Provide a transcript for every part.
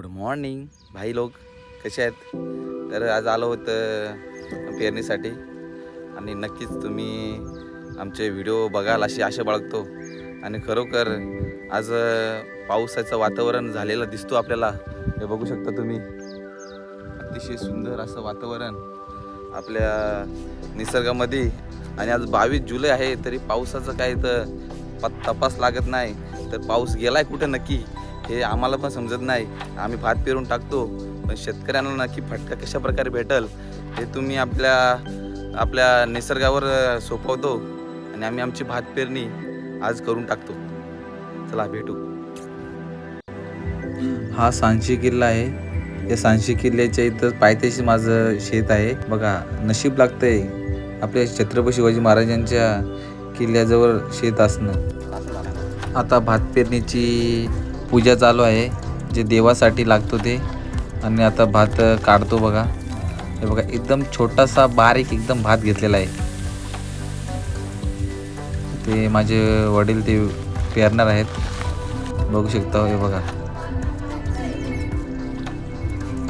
Good morning भाई लोक, कसे आहेत? तर आज आलो होतं पेरणीसाठी आणि नक्कीच तुम्ही आमचे व्हिडिओ बघाल अशी आशा बाळगतो. आणि खरोखर आज पावसाचं वातावरण झालेलं दिसतो आपल्याला. हे बघू शकता तुम्ही, अतिशय सुंदर असं वातावरण आपल्या निसर्गामध्ये. आणि आज 22 जुलै आहे तरी पावसाचं काय तर तपास लागत नाही. तर पाऊस गेलाय कुठं नक्की हे आम्हाला पण समजत नाही. आम्ही भात पेरून टाकतो, पण शेतकऱ्यांना नक्की फटका कशा प्रकारे भेटल हे तुम्ही आपल्या निसर्गावर सोपवतो. आणि आम्ही आमची भात पेरणी आज करून टाकतो. चला भेटू. हा सांची किल्ला आहे. या सांची किल्ल्याच्या इथं पायथ्याशी माझं शेत आहे. बघा, नशीब लागतंय आपल्या छत्रपती शिवाजी महाराजांच्या किल्ल्याजवळ शेत असणं. आता भात पेरणीची पूजा चालू आहे, जे देवासाठी लागतो ते. आणि आता भात काढतो. बघा, हे बघा, एकदम छोटासा बारीक एकदम भात घेतलेला आहे. ते माझे वडील ते पेरणार आहेत, बघू शकता. हे बघा,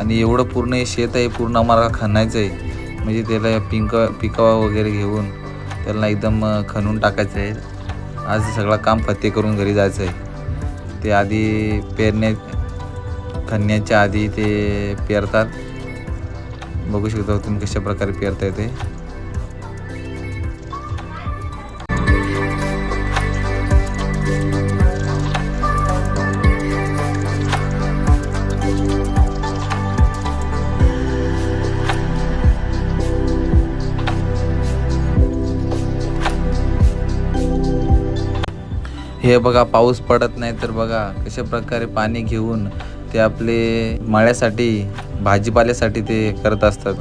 आणि एवढं पूर्ण हे शेत आहे, पूर्ण आम्हाला खणायचं आहे. म्हणजे त्याला पिकावा वगैरे घेऊन त्याला एकदम खणून टाकायचं आहे. आज सगळं काम फत्ते करून घरी जायचं आहे. ते आधी खणण्याच्या आधी ते पेरतात. बघू शकता तुम्ही कशा प्रकारे पेरता येते. हे बघा, पाऊस पडत नाही तर बघा कशा प्रकारे पाणी घेऊन ते आपले मळ्यासाठी भाजीपाल्यासाठी ते करत असतात.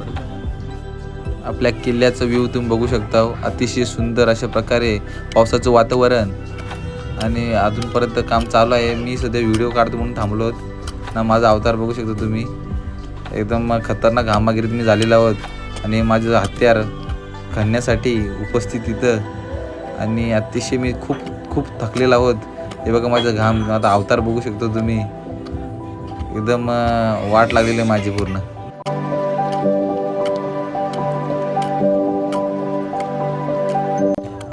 आपल्या किल्ल्याचं व्ह्यू तुम्ही बघू शकता. अतिशय सुंदर अशा प्रकारे पावसाचं वातावरण. आणि अजूनपर्यंत काम चालू आहे. मी सध्या व्हिडिओ काढतो म्हणून थांबलो ना. माझा अवतार बघू शकता तुम्ही, एकदम खतरनाक घामागिरीत मी झालेला आहोत. आणि माझं हत्यार खणण्यासाठी उपस्थित इथं. आणि अतिशय मी खूप थकलेला आहोत. हे बघा माझं घाम, आता अवतार बघू शकतो तुम्ही. एकदम वाट लागलेली आहे माझी पूर्ण.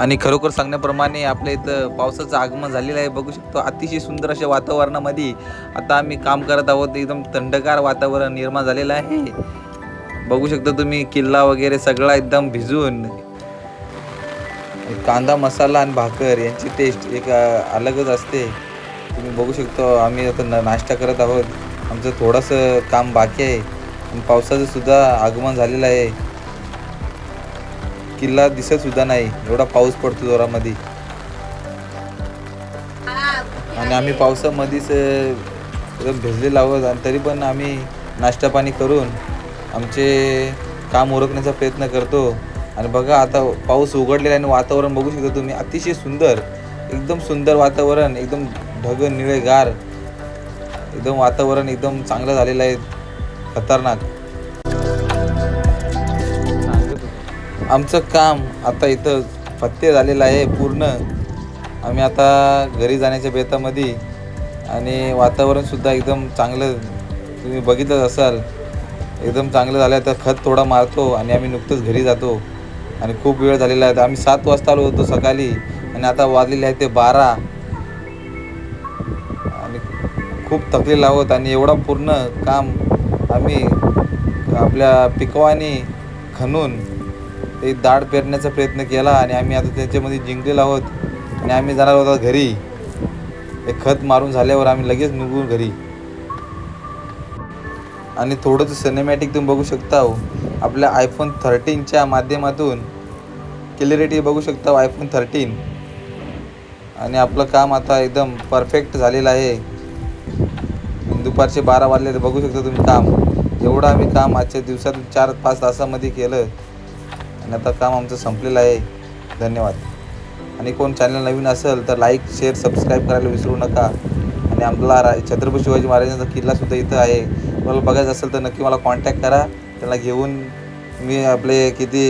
आणि खरोखर सांगण्याप्रमाणे आपल्या इथं पावसाचं आगमन झालेलं आहे. बघू शकतो अतिशय सुंदर अशा वातावरणामध्ये आता आम्ही काम करत आहोत. एकदम थंडगार वातावरण निर्माण झालेलं आहे. बघू शकता तुम्ही, किल्ला वगैरे सगळा एकदम भिजून. कांदा मसाला आणि भाकर यांची टेस्ट एक अलगच असते. तुम्ही बघू शकता. आम्ही आता नाश्ता करत आहोत. आमचं थोडंसं काम बाकी आहे. आणि पावसाचं सुद्धा आगमन झालेलं आहे. किल्ला दिसत सुद्धा नाही, एवढा पाऊस पडतो जोरामध्ये. आणि आम्ही पावसामध्येच एकदम भिजलेलो आहोत. आणि तरी पण आम्ही नाश्ता पाणी करून आमचे काम उरकण्याचा प्रयत्न करतो. आणि बघा, आता पाऊस उघडलेला आहे आणि वातावरण बघू शकता तुम्ही, अतिशय सुंदर, एकदम सुंदर वातावरण. एकदम ढग निळेगार, एकदम वातावरण एकदम चांगलं झालेलं आहे, खतरनाक. आमचं काम आता इथं फत्ते झालेलं आहे पूर्ण. आम्ही आता घरी जाण्याच्या बेतामध्ये. आणि वातावरणसुद्धा एकदम चांगलं तुम्ही बघितलंच असाल, एकदम चांगलं झालं. तर खत थोडा मारतो आणि आम्ही नुकतंच घरी जातो. आणि खूप वेळ झालेला आहे. आम्ही 7 वाजता आलो होतो सकाळी, आणि आता वाजलेले आहे ते 12. आणि खूप थकलेलो आहोत. आणि एवढा पूर्ण काम आम्ही आपल्या पिकवानी खणून ते दाढ पेरण्याचा प्रयत्न केला. आणि आम्ही आता त्याच्यामध्ये जिंकलेलो आहोत. आणि आम्ही जाणार होतो घरी. हे खत मारून झाल्यावर आम्ही लगेच निघून घरी. आणि थोडंसं सिनेमॅटिक तुम्ही बघू शकता. आपल्या iPhone 13च्या माध्यमातून क्लिअरिटी बघू शकता, iPhone 13. आणि आपलं काम आता एकदम परफेक्ट झालेलं आहे. दुपारचे 12 वाजले तर बघू शकता तुम्ही काम. एवढं आम्ही काम आजच्या दिवसात 4-5 तासामध्ये केलं. आणि आता काम आमचं संपलेलं आहे. धन्यवाद. आणि कोण चॅनल नवीन असेल तर लाईक, शेअर, सबस्क्राईब करायला विसरू नका. आणि आपला छत्रपती शिवाजी महाराजांचा किल्लासुद्धा इथं आहे. मला बघायचं असेल तर नक्की मला कॉन्टॅक्ट करा. त्याला घेऊन मी आपले किती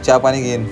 चहा पाणी घेईन.